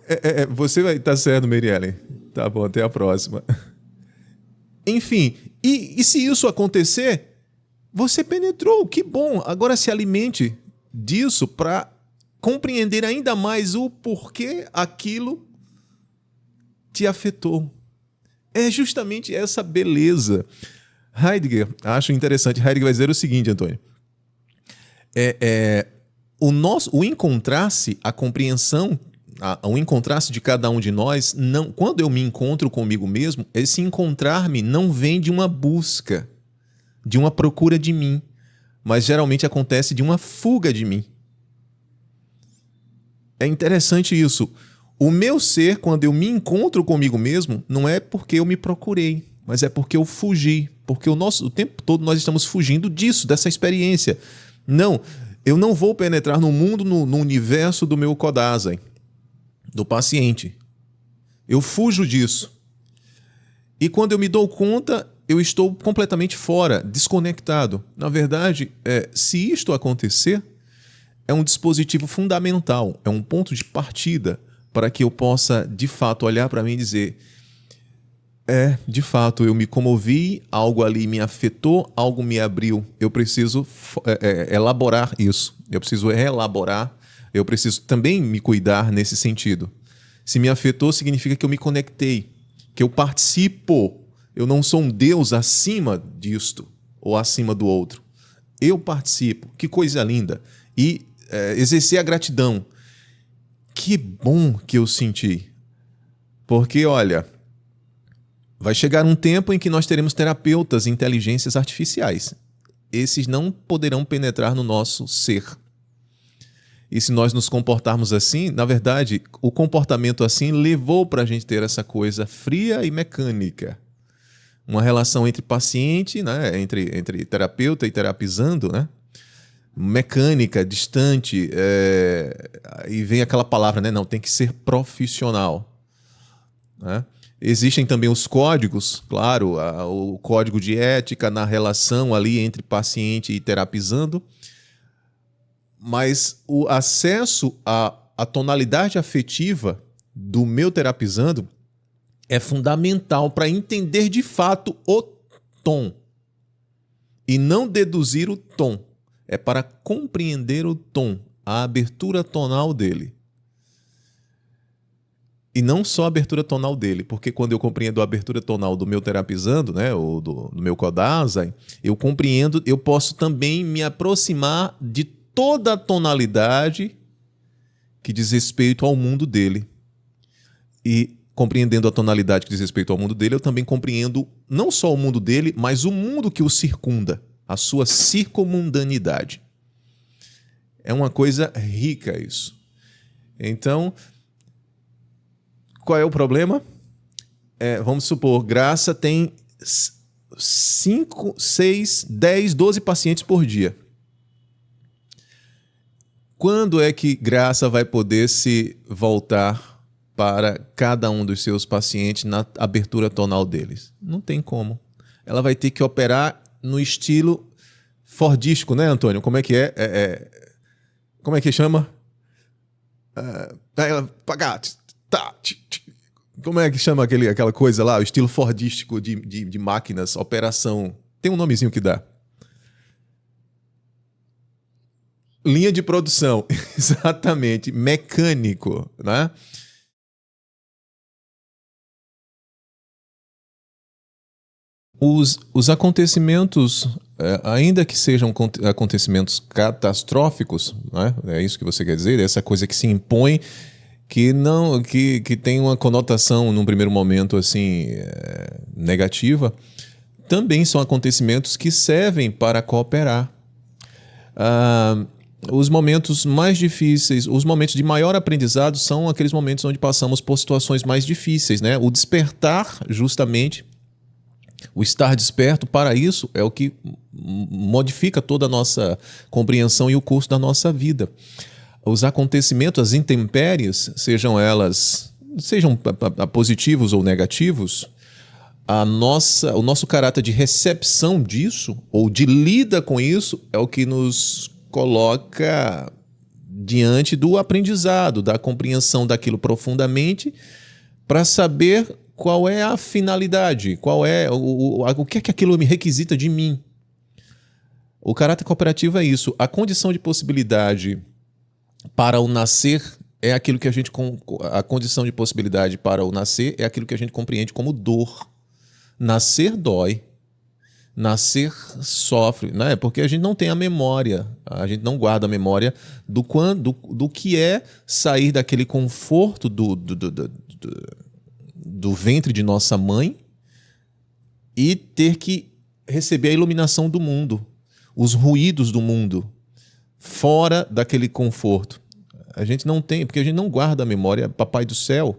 você vai estar certo, Mary Ellen. Tá bom, até a próxima. Enfim, e se isso acontecer, você penetrou, que bom. Agora se alimente disso para compreender ainda mais o porquê aquilo te afetou. É justamente essa beleza. Heidegger, acho interessante, Heidegger vai dizer o seguinte, Antônio. O encontrar-se, a compreensão, o encontrar-se de cada um de nós, não, quando eu me encontro comigo mesmo, esse encontrar-me não vem de uma busca, de uma procura de mim, mas geralmente acontece de uma fuga de mim. É interessante isso. O meu ser, quando eu me encontro comigo mesmo, não é porque eu me procurei, mas é porque eu fugi. Porque o tempo todo nós estamos fugindo disso, dessa experiência. Não, eu não vou penetrar no mundo, no universo do meu Kodazen, do paciente. Eu fujo disso. E quando eu me dou conta, eu estou completamente fora, desconectado. Na verdade, se isto acontecer, é um dispositivo fundamental, é um ponto de partida para que eu possa, de fato, olhar para mim e dizer: de fato, eu me comovi, algo ali me afetou, algo me abriu. Eu preciso elaborar isso, eu preciso reelaborar, eu preciso também me cuidar nesse sentido. Se me afetou, significa que eu me conectei, que eu participo. Eu não sou um Deus acima disto ou acima do outro. Eu participo. Que coisa linda. E exercer a gratidão. Que bom que eu senti. Porque, olha, vai chegar um tempo em que nós teremos terapeutas, inteligências artificiais. Esses não poderão penetrar no nosso ser. E se nós nos comportarmos assim, na verdade, o comportamento assim levou para a gente ter essa coisa fria e mecânica. Uma relação entre paciente, né, entre terapeuta e terapizando, né? Mecânica, distante, e vem aquela palavra, né? Não, tem que ser profissional. Né? Existem também os códigos, claro, o código de ética na relação ali entre paciente e terapizando, mas o acesso à tonalidade afetiva do meu terapizando é fundamental para entender de fato o tom e não deduzir o tom. É para compreender o tom, a abertura tonal dele. E não só a abertura tonal dele, porque quando eu compreendo a abertura tonal do meu terapizando, né, ou do meu Kodazen, eu compreendo, eu posso também me aproximar de toda a tonalidade que diz respeito ao mundo dele. E compreendendo a tonalidade que diz respeito ao mundo dele, eu também compreendo não só o mundo dele, mas o mundo que o circunda, a sua circunmundanidade. É uma coisa rica isso. Então, qual é o problema? Vamos supor, Graça tem 5, 6, 10, 12 pacientes por dia. Quando é que Graça vai poder se voltar para cada um dos seus pacientes na abertura tonal deles? Não tem como. Ela vai ter que operar no estilo fordístico, né, Antônio? Como é que é? Como é que chama? Como é que chama aquela coisa lá? O estilo fordístico de máquinas, operação. Tem um nomezinho que dá. Linha de produção, exatamente, mecânico, né? Os acontecimentos, ainda que sejam acontecimentos catastróficos, né? É isso que você quer dizer, essa coisa que se impõe, que tem uma conotação num primeiro momento assim negativa, também são acontecimentos que servem para cooperar. Os momentos mais difíceis, os momentos de maior aprendizado são aqueles momentos onde passamos por situações mais difíceis, né? O despertar, justamente, o estar desperto para isso é o que modifica toda a nossa compreensão e o curso da nossa vida. Os acontecimentos, as intempéries, sejam positivos ou negativos, o nosso caráter de recepção disso, ou de lida com isso, é o que nos coloca diante do aprendizado, da compreensão daquilo profundamente, para saber qual é a finalidade, qual é o que é que aquilo me requisita de mim. O caráter cooperativo é isso. A condição de possibilidade para o nascer é aquilo que a condição de possibilidade para o nascer é aquilo que a gente compreende como dor. Nascer dói. Nascer sofre, né? Porque a gente não tem a memória, a gente não guarda a memória do que é sair daquele conforto do ventre de nossa mãe e ter que receber a iluminação do mundo, os ruídos do mundo, fora daquele conforto. A gente não tem, porque a gente não guarda a memória. Papai do céu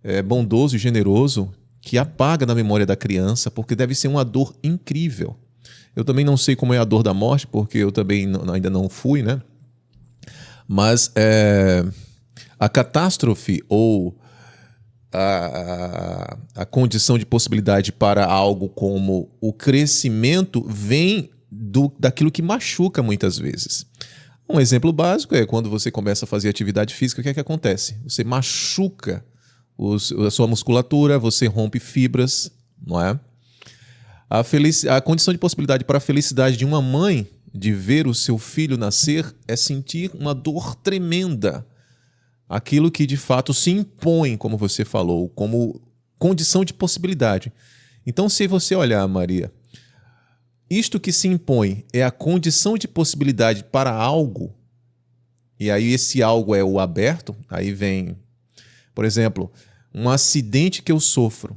é bondoso e generoso, que apaga da memória da criança, porque deve ser uma dor incrível. Eu também não sei como é a dor da morte, porque eu também ainda não fui, né? Mas a catástrofe ou a condição de possibilidade para algo como o crescimento vem daquilo que machuca muitas vezes. Um exemplo básico é quando você começa a fazer atividade física, o que é que acontece? Você machuca a sua musculatura, você rompe fibras, não é? A condição de possibilidade para a felicidade de uma mãe de ver o seu filho nascer é sentir uma dor tremenda. Aquilo que de fato se impõe, como você falou, como condição de possibilidade. Então, se você olhar, Maria, isto que se impõe é a condição de possibilidade para algo, e aí esse algo é o aberto, aí vem, por exemplo, um acidente que eu sofro,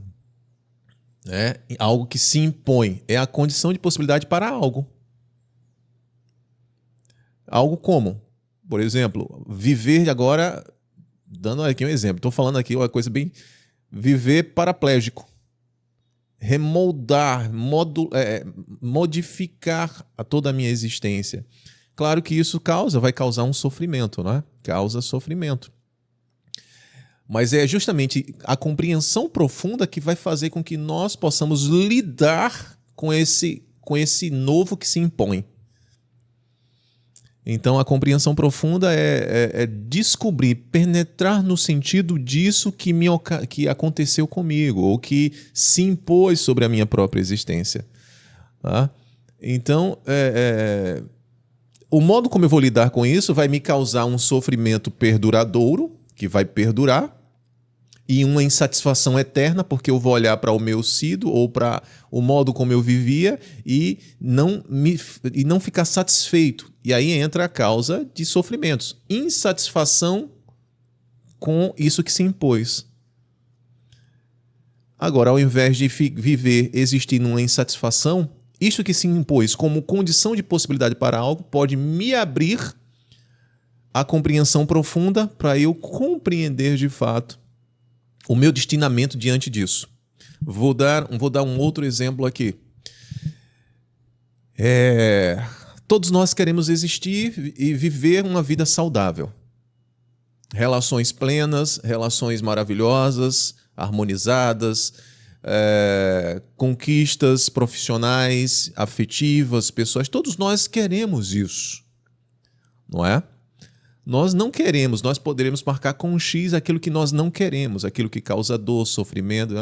né? Algo que se impõe é a condição de possibilidade para algo. Algo como, por exemplo, viver agora, dando aqui um exemplo, estou falando aqui uma coisa bem, viver paraplégico, remoldar, modificar toda a minha existência. Claro que isso vai causar um sofrimento, né? Causa sofrimento. Mas é justamente a compreensão profunda que vai fazer com que nós possamos lidar com esse novo que se impõe. Então, a compreensão profunda é descobrir, penetrar no sentido disso que aconteceu comigo, ou que se impôs sobre a minha própria existência. Tá? Então, o modo como eu vou lidar com isso vai me causar um sofrimento perduradouro, que vai perdurar, e uma insatisfação eterna, porque eu vou olhar para o meu sido ou para o modo como eu vivia e não ficar satisfeito. E aí entra a causa de sofrimentos. Insatisfação com isso que se impôs. Agora, ao invés de viver existindo uma insatisfação, isso que se impôs como condição de possibilidade para algo pode me abrir a compreensão profunda para eu compreender de fato o meu destinamento diante disso. Vou dar um outro exemplo aqui. Todos nós queremos existir e viver uma vida saudável. Relações plenas, relações maravilhosas, harmonizadas, conquistas profissionais, afetivas, pessoais. Todos nós queremos isso, não é? Nós não queremos, nós poderemos marcar com um X aquilo que nós não queremos, aquilo que causa dor, sofrimento.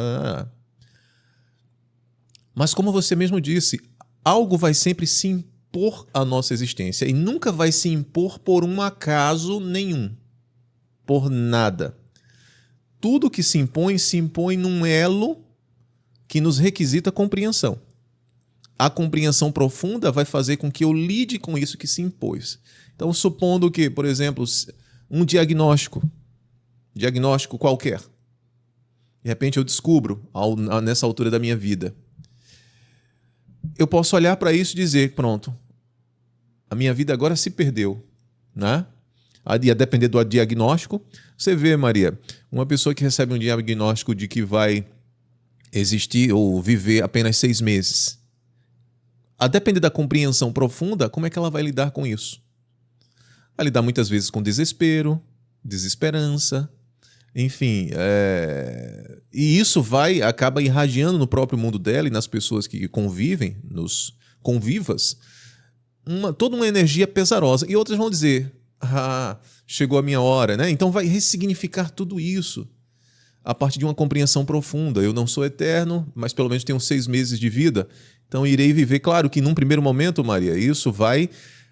Mas como você mesmo disse, algo vai sempre se impor à nossa existência e nunca vai se impor por um acaso nenhum, por nada. Tudo que se impõe num elo que nos requisita compreensão. A compreensão profunda vai fazer com que eu lide com isso que se impôs. Então, supondo que, por exemplo, um diagnóstico qualquer, de repente eu descubro, nessa altura da minha vida, eu posso olhar para isso e dizer, pronto, a minha vida agora se perdeu, né? A depender do diagnóstico. Você vê, Maria, uma pessoa que recebe um diagnóstico de que vai existir ou viver apenas 6 meses. A depender da compreensão profunda, como é que ela vai lidar com isso? Vai lidar muitas vezes com desespero, desesperança, enfim. E isso acaba irradiando no próprio mundo dela e nas pessoas que convivem, nos convivas, toda uma energia pesarosa. E outras vão dizer, chegou a minha hora, né? Então vai ressignificar tudo isso. a partir de uma compreensão profunda. Eu não sou eterno, mas pelo menos tenho 6 meses de vida, então irei viver. Claro que num primeiro momento, Maria, isso vai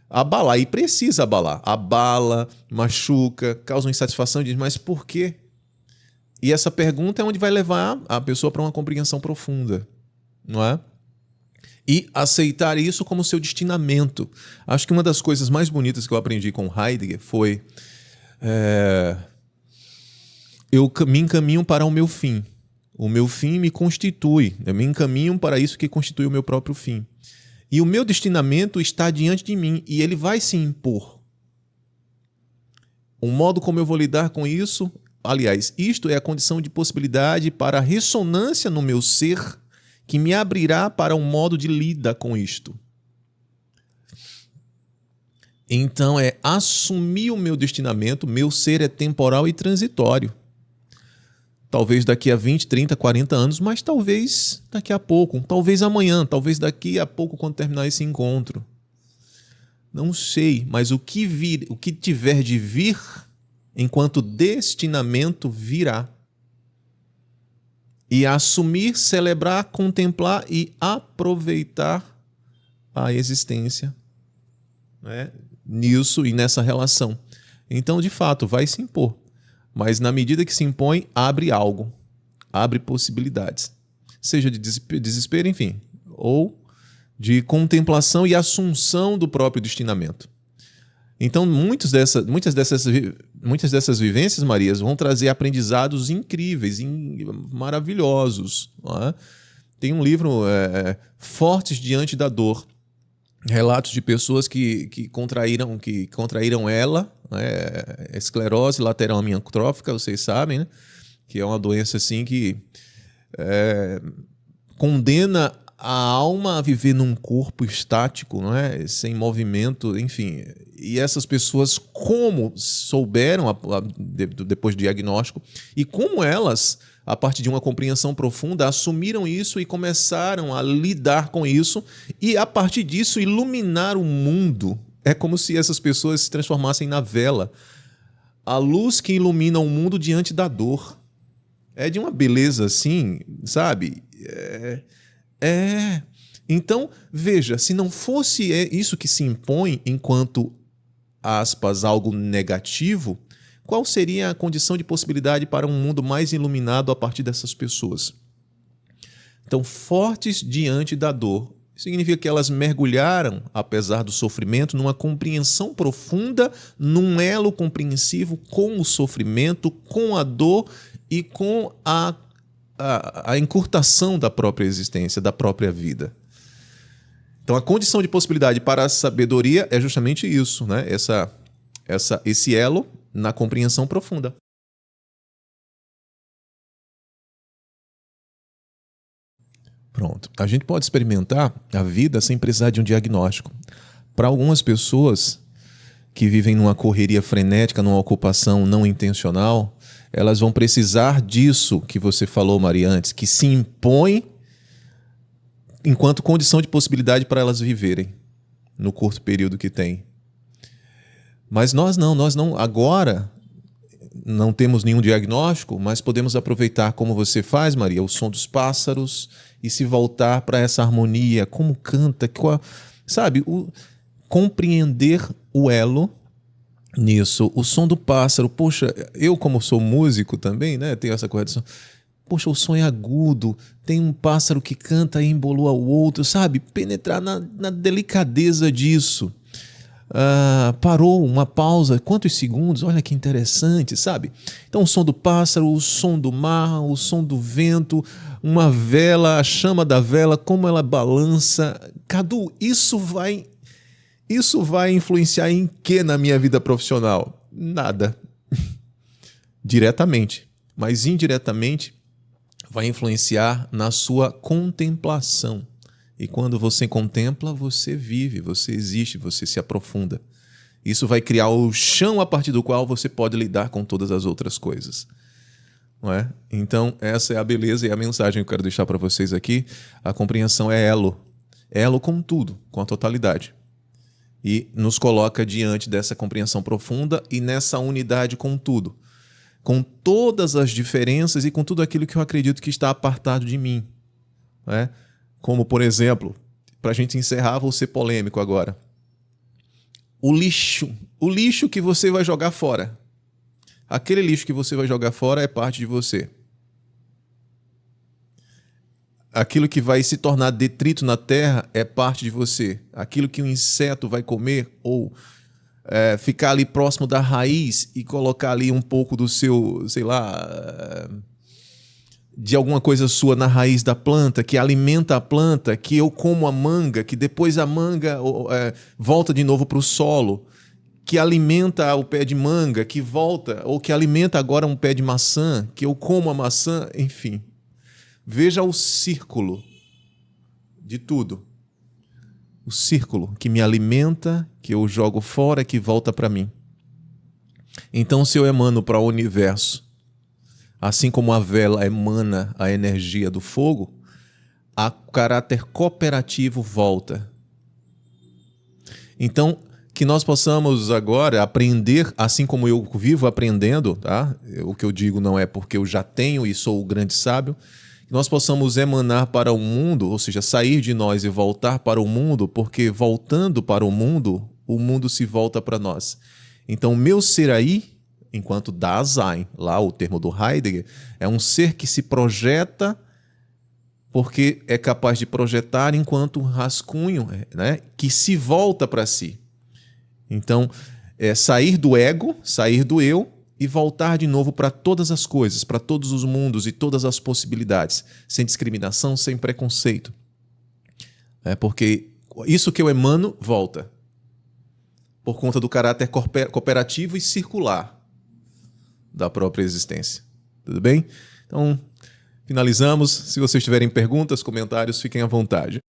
abalar, e precisa abalar. Abala, machuca, causa uma insatisfação, diz, mas por quê? E essa pergunta é onde vai levar a pessoa para uma compreensão profunda, não é? E aceitar isso como seu destinamento. Acho que uma das coisas mais bonitas que eu aprendi com Heidegger foi eu me encaminho para o meu fim. O meu fim me constitui. Eu me encaminho para isso que constitui o meu próprio fim. E o meu destinamento está diante de mim e ele vai se impor. O modo como eu vou lidar com isso, aliás, isto é a condição de possibilidade para a ressonância no meu ser que me abrirá para um modo de lida com isto. Então é assumir o meu destinamento, meu ser é temporal e transitório. Talvez daqui a 20, 30, 40 anos, mas talvez daqui a pouco, talvez amanhã, talvez daqui a pouco quando terminar esse encontro. Não sei, mas o que tiver de vir, enquanto destinamento, virá. E assumir, celebrar, contemplar e aproveitar a existência, né, nisso e nessa relação. Então, de fato, vai se impor. Mas na medida que se impõe, abre algo, abre possibilidades. Seja de desespero, enfim, ou de contemplação e assunção do próprio destinamento. Então, muitas dessas vivências, Marias, vão trazer aprendizados incríveis, maravilhosos. Não é? Tem um livro, Fortes Diante da Dor, relatos de pessoas que contraíram ela, né, esclerose lateral amiotrófica, vocês sabem, né, que é uma doença assim que condena a alma a viver num corpo estático, não é? Sem movimento, enfim. E essas pessoas, como souberam depois do diagnóstico, e como elas, a partir de uma compreensão profunda, assumiram isso e começaram a lidar com isso, e a partir disso iluminar o mundo. É como se essas pessoas se transformassem na vela, a luz que ilumina o mundo diante da dor. É de uma beleza assim, sabe? Então, veja, se não fosse isso que se impõe enquanto, aspas, algo negativo, qual seria a condição de possibilidade para um mundo mais iluminado a partir dessas pessoas? Então, fortes diante da dor, significa que elas mergulharam, apesar do sofrimento, numa compreensão profunda, num elo compreensivo com o sofrimento, com a dor e com a encurtação da própria existência, da própria vida. Então, a condição de possibilidade para a sabedoria é justamente isso, né? Esse elo na compreensão profunda. Pronto. A gente pode experimentar a vida sem precisar de um diagnóstico. Para algumas pessoas que vivem numa correria frenética, numa ocupação não intencional, elas vão precisar disso que você falou, Maria, antes, que se impõe enquanto condição de possibilidade para elas viverem no curto período que tem. Mas nós não, agora não temos nenhum diagnóstico, mas podemos aproveitar, como você faz, Maria, o som dos pássaros e se voltar para essa harmonia, como canta, sabe, compreender o elo nisso, o som do pássaro. Poxa, eu como sou músico também, né, tenho essa correção. Poxa, o som é agudo, tem um pássaro que canta e embolou ao outro, sabe? Penetrar na delicadeza disso. Parou, uma pausa, quantos segundos? Olha que interessante, sabe? Então o som do pássaro, o som do mar, o som do vento, uma vela, a chama da vela, como ela balança. Cadu, isso vai influenciar em quê na minha vida profissional? Nada. Diretamente. Mas indiretamente vai influenciar na sua contemplação. E quando você contempla, você vive, você existe, você se aprofunda. Isso vai criar o chão a partir do qual você pode lidar com todas as outras coisas. Não é? Então, essa é a beleza e a mensagem que eu quero deixar para vocês aqui. A compreensão é elo. Elo com tudo, com a totalidade. E nos coloca diante dessa compreensão profunda e nessa unidade com tudo. com todas as diferenças e com tudo aquilo que eu acredito que está apartado de mim. Né? Como, por exemplo, para a gente encerrar, vou ser polêmico agora. O lixo que você vai jogar fora. Aquele lixo que você vai jogar fora é parte de você. Aquilo que vai se tornar detrito na terra é parte de você. Aquilo que um inseto vai comer ou ficar ali próximo da raiz e colocar ali um pouco do seu, sei lá, de alguma coisa sua na raiz da planta, que alimenta a planta, que eu como a manga, que depois a manga volta de novo para o solo, que alimenta o pé de manga, que volta, ou que alimenta agora um pé de maçã, que eu como a maçã, enfim. Veja o círculo de tudo. O círculo que me alimenta, que eu jogo fora, que volta para mim. Então, se eu emano para o universo, assim como a vela emana a energia do fogo, o caráter cooperativo volta. Então, que nós possamos agora aprender, assim como eu vivo aprendendo, tá? O que eu digo não é porque eu já tenho e sou o grande sábio, que nós possamos emanar para o mundo, ou seja, sair de nós e voltar para o mundo, porque voltando para o mundo se volta para nós. Então, o meu ser aí, enquanto Dasein, lá o termo do Heidegger, é um ser que se projeta porque é capaz de projetar enquanto um rascunho, né, que se volta para si. Então, sair do ego, sair do eu e voltar de novo para todas as coisas, para todos os mundos e todas as possibilidades, sem discriminação, sem preconceito. Porque isso que eu emano volta, por conta do caráter cooperativo e circular da própria existência. Tudo bem? Então, finalizamos. Se vocês tiverem perguntas, comentários, fiquem à vontade.